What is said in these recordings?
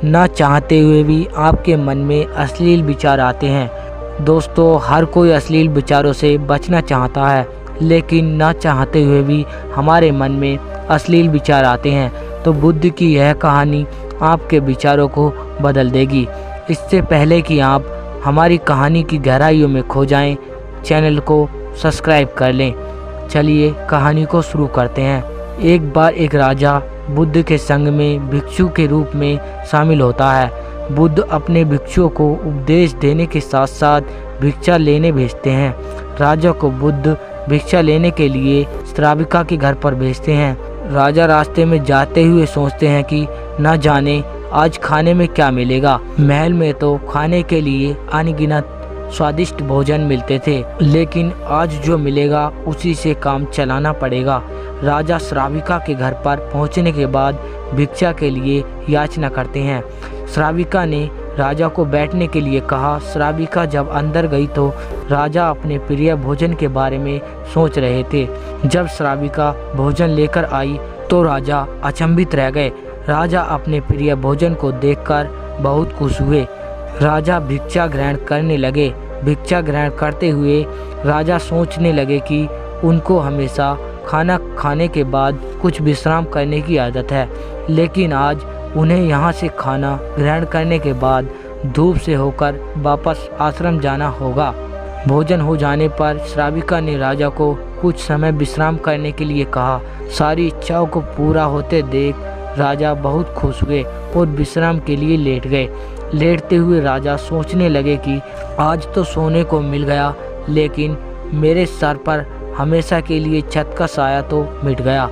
ना चाहते हुए भी आपके मन में अश्लील विचार आते हैं। दोस्तों, हर कोई अश्लील विचारों से बचना चाहता है, लेकिन ना चाहते हुए भी हमारे मन में अश्लील विचार आते हैं। तो बुद्ध की यह कहानी आपके विचारों को बदल देगी। इससे पहले कि आप हमारी कहानी की गहराइयों में खो जाएं, चैनल को सब्सक्राइब कर लें। चलिए कहानी को शुरू करते हैं। एक बार एक राजा बुद्ध के संग में भिक्षु के रूप में शामिल होता है। बुद्ध अपने भिक्षुओं को उपदेश देने के साथ साथ भिक्षा लेने भेजते हैं। राजा को बुद्ध भिक्षा लेने के लिए श्राविका के घर पर भेजते हैं। राजा रास्ते में जाते हुए सोचते हैं कि न जाने आज खाने में क्या मिलेगा। महल में तो खाने के लिए अनगिनत स्वादिष्ट भोजन मिलते थे, लेकिन आज जो मिलेगा उसी से काम चलाना पड़ेगा। राजा श्राविका के घर पर पहुंचने के बाद भिक्षा के लिए याचना करते हैं। श्राविका ने राजा को बैठने के लिए कहा। श्राविका जब अंदर गई तो राजा अपने प्रिय भोजन के बारे में सोच रहे थे। जब श्राविका भोजन लेकर आई तो राजा अचंभित रह गए। राजा अपने प्रिय भोजन को देखकर बहुत खुश हुए। राजा भिक्षा ग्रहण करने लगे। भिक्षा ग्रहण करते हुए राजा सोचने लगे कि उनको हमेशा खाना खाने के बाद कुछ विश्राम करने की आदत है, लेकिन आज उन्हें यहाँ से खाना ग्रहण करने के बाद धूप से होकर वापस आश्रम जाना होगा। भोजन हो जाने पर श्राविका ने राजा को कुछ समय विश्राम करने के लिए कहा। सारी इच्छाओं को पूरा होते देख राजा बहुत खुश हुए और विश्राम के लिए लेट गए। लेटते हुए राजा सोचने लगे कि आज तो सोने को मिल गया, लेकिन मेरे सर पर हमेशा के लिए छत का साया तो मिट गया।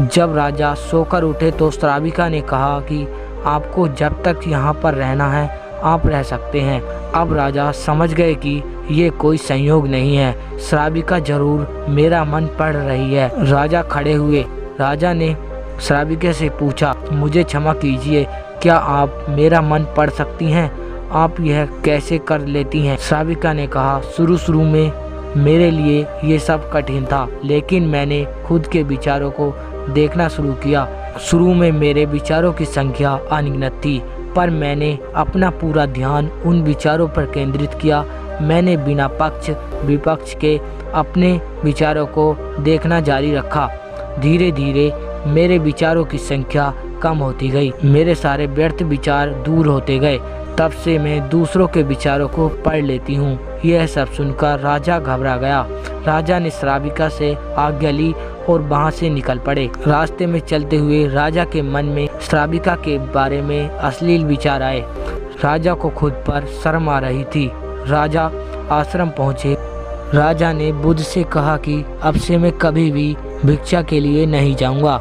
जब राजा सोकर उठे तो श्राविका ने कहा कि आपको जब तक यहाँ पर रहना है आप रह सकते हैं। अब राजा समझ गए कि ये कोई संयोग नहीं है, श्राविका जरूर मेरा मन पढ़ रही है। राजा खड़े हुए। राजा ने श्राविका से पूछा, मुझे क्षमा कीजिए, क्या आप मेरा मन पढ़ सकती हैं? आप यह कैसे कर लेती हैं? श्राविका ने कहा, शुरू में मेरे लिए ये सब कठिन था, लेकिन मैंने खुद के विचारों को देखना शुरू किया। शुरू में मेरे विचारों की संख्या अनगिनत थी, पर मैंने अपना पूरा ध्यान उन विचारों पर केंद्रित किया। मैंने बिना पक्ष विपक्ष के अपने विचारों को देखना जारी रखा। धीरे धीरे मेरे विचारों की संख्या कम होती गई। मेरे सारे व्यर्थ विचार दूर होते गए। तब से मैं दूसरों के विचारों को पढ़ लेती हूँ। यह सब सुनकर राजा घबरा गया। राजा ने श्राविका से आज्ञा ली और वहाँ से निकल पड़े। रास्ते में चलते हुए राजा के मन में श्राविका के बारे में अश्लील विचार आए। राजा को खुद पर शर्म आ रही थी। राजा आश्रम पहुँचे। राजा ने बुद्ध से कहा कि अब से मैं कभी भी भिक्षा के लिए नहीं जाऊँगा।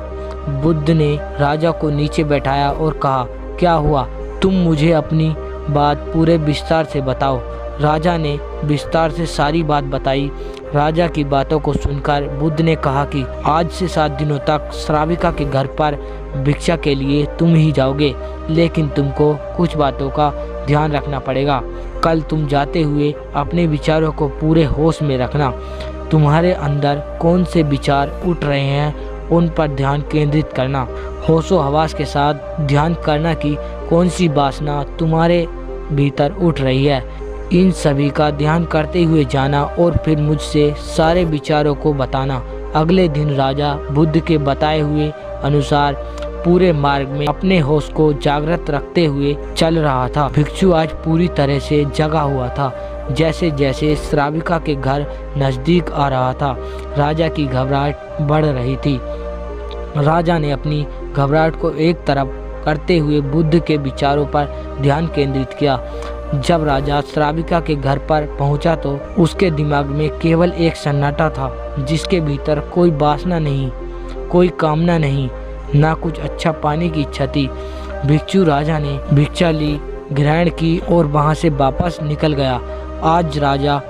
बुद्ध ने राजा को नीचे बैठाया और कहा, क्या हुआ? तुम मुझे अपनी बात पूरे विस्तार से बताओ। राजा ने विस्तार से सारी बात बताई। राजा की बातों को सुनकर बुद्ध ने कहा कि आज से 7 दिनों तक श्राविका के घर पर भिक्षा के लिए तुम ही जाओगे, लेकिन तुमको कुछ बातों का ध्यान रखना पड़ेगा। कल तुम जाते हुए अपने विचारों को पूरे होश में रखना। तुम्हारे अंदर कौन से विचार उठ रहे हैं उन पर ध्यान केंद्रित करना। होशो हवास के साथ ध्यान करना कि कौन सी वासना तुम्हारे भीतर उठ रही है। इन सभी का ध्यान करते हुए जाना और फिर मुझसे सारे विचारों को बताना। अगले दिन राजा बुद्ध के बताए हुए अनुसार पूरे मार्ग में अपने होश को जागृत रखते हुए चल रहा था। भिक्षु आज पूरी तरह से जगा हुआ था। जैसे जैसे श्राविका के घर नजदीक आ रहा था, राजा की घबराहट बढ़ रही थी। राजा ने अपनी घबराहट को एक तरफ करते हुए बुद्ध के विचारों पर ध्यान केंद्रित किया। जब राजा श्राविका के घर पर पहुंचा तो उसके दिमाग में केवल एक सन्नाटा था, जिसके भीतर कोई वासना नहीं, कोई कामना नहीं, ना कुछ अच्छा पाने की इच्छा थी। भिक्षु राजा ने भिक्षा ली, ग्रहण की और वहां से वापस निकल गया। आज राजा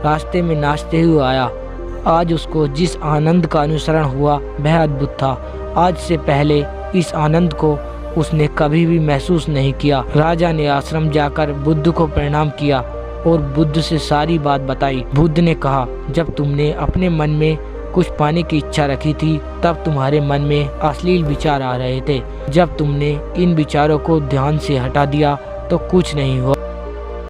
रास्ते में नाचते हुए आया। आज उसको जिस आनंद का अनुसरण हुआ वह अद्भुत था। आज से पहले इस आनंद को उसने कभी भी महसूस नहीं किया। राजा ने आश्रम जाकर बुद्ध को प्रणाम किया और बुद्ध से सारी बात बताई। बुद्ध ने कहा, जब तुमने अपने मन में कुछ पाने की इच्छा रखी थी, तब तुम्हारे मन में अश्लील विचार आ रहे थे। जब तुमने इन विचारों को ध्यान से हटा दिया तो कुछ नहीं हुआ।